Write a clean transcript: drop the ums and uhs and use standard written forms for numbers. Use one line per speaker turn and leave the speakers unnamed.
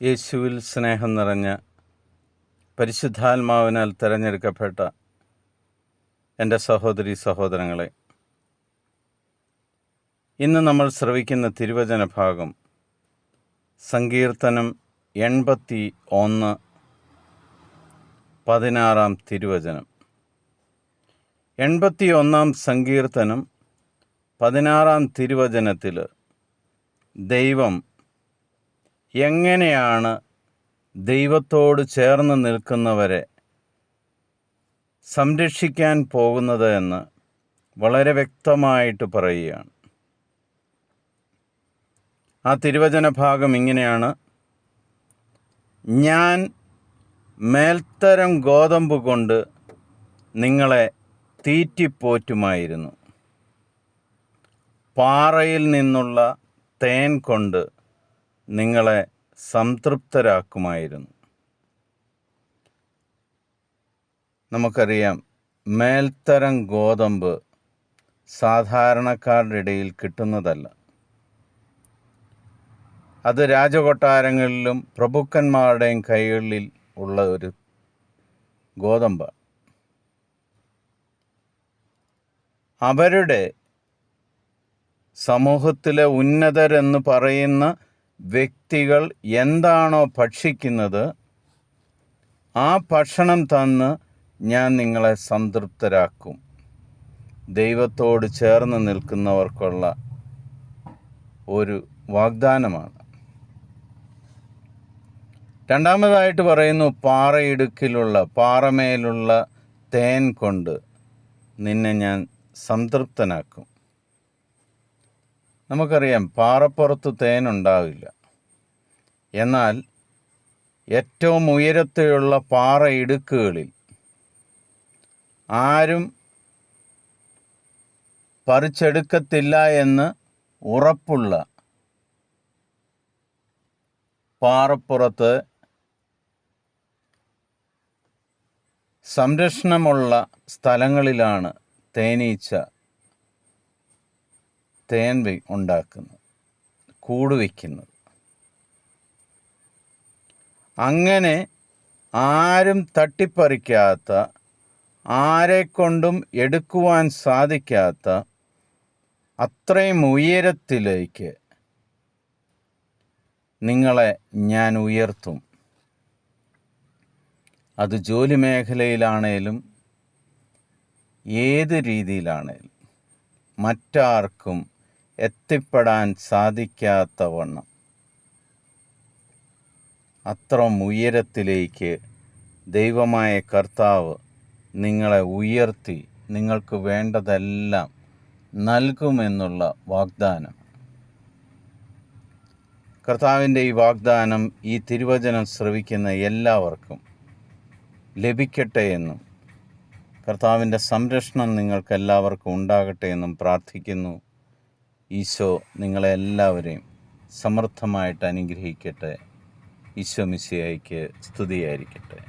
യേശുവിൽ സ്നേഹം നിറഞ്ഞ പരിശുദ്ധാത്മാവിനാൽ തിരഞ്ഞെടുക്കപ്പെട്ട എൻ്റെ സഹോദരി സഹോദരങ്ങളെ, ഇന്ന് നമ്മൾ ശ്രവിക്കുന്ന തിരുവചന ഭാഗം സങ്കീർത്തനം 81 16 തിരുവചനം. 81 സങ്കീർത്തനം 16 തിരുവചനത്തിൽ ദൈവം എങ്ങനെയാണ് ദൈവത്തോട് ചേർന്ന് നിൽക്കുന്നവരെ സംരക്ഷിക്കാൻ പോകുന്നത് എന്ന് വളരെ വ്യക്തമായിട്ട് പറയുകയാണ്. ആ തിരുവചന ഭാഗം ഇങ്ങനെയാണ്: ഞാൻ മേൽത്തരം ഗോതമ്പ് കൊണ്ട് നിങ്ങളെ തീറ്റിപ്പോറ്റുമായിരുന്നു, പാറയിൽ നിന്നുള്ള തേൻ കൊണ്ട് നിങ്ങളെ സംതൃപ്തരാക്കുമായിരുന്നു. നമുക്കറിയാം, മേൽത്തരം ഗോതമ്പ് സാധാരണക്കാരുടെ ഇടയിൽ കിട്ടുന്നതല്ല. അത് രാജകൊട്ടാരങ്ങളിലും പ്രഭുക്കന്മാരുടെയും കൈകളിൽ ഉള്ള ഒരു ഗോതമ്പാണ്. അവരുടെ സമൂഹത്തിലെ ഉന്നതരെന്ന് പറയുന്ന വ്യക്തികൾ എന്താണോ ഭക്ഷിക്കുന്നത്, ആ ഭക്ഷണം തന്ന് ഞാൻ നിങ്ങളെ സംതൃപ്തരാക്കും. ദൈവത്തോട് ചേർന്ന് നിൽക്കുന്നവർക്കുള്ള ഒരു വാഗ്ദാനമാണ്. രണ്ടാമതായിട്ട് പറയുന്നു, പാറമേലുള്ള തേൻ കൊണ്ട് നിന്നെ ഞാൻ സംതൃപ്തനാക്കും. നമുക്കറിയാം, പാറപ്പുറത്ത് തേൻ ഉണ്ടാവില്ല. എന്നാൽ ഏറ്റവും ഉയരത്തിലുള്ള പാറ ഇടുക്കുകളിൽ ആരും പറിച്ചെടുക്കത്തില്ല എന്ന് ഉറപ്പുള്ള പാറപ്പുറത്ത് സംരക്ഷണമുള്ള സ്ഥലങ്ങളിലാണ് തേനീച്ച തേൻ ഉണ്ടാക്കുന്നത്, കൂട് വയ്ക്കുന്നത്. അങ്ങനെ ആരും തട്ടിപ്പറിക്കാത്ത, ആരെക്കൊണ്ടും എടുക്കുവാൻ സാധിക്കാത്ത അത്രയും ഉയരത്തിലേക്ക് നിങ്ങളെ ഞാൻ ഉയർത്തും. അത് ജോലി മേഖലയിലാണേലും ഏത് രീതിയിലാണേലും മറ്റാർക്കും എത്തിപ്പെടാൻ സാധിക്കാത്തവണ്ണം അത്ര ഉയരത്തിലേക്ക് ദൈവമായ കർത്താവ് നിങ്ങളെ ഉയർത്തി നിങ്ങൾക്ക് വേണ്ടതെല്ലാം നൽകുമെന്നുള്ള വാഗ്ദാനം. കർത്താവിൻ്റെ ഈ വാഗ്ദാനം ഈ തിരുവചനം ശ്രവിക്കുന്ന എല്ലാവർക്കും ലഭിക്കട്ടെ എന്നും കർത്താവിൻ്റെ സംരക്ഷണം നിങ്ങൾക്കെല്ലാവർക്കും ഉണ്ടാകട്ടെ എന്നും പ്രാർത്ഥിക്കുന്നു. ഈശോ നിങ്ങളെല്ലാവരെയും സമൃദ്ധമായിട്ട് അനുഗ്രഹിക്കട്ടെ. ഈശോ മിശിഹായ്ക്ക് സ്തുതിയായിരിക്കട്ടെ.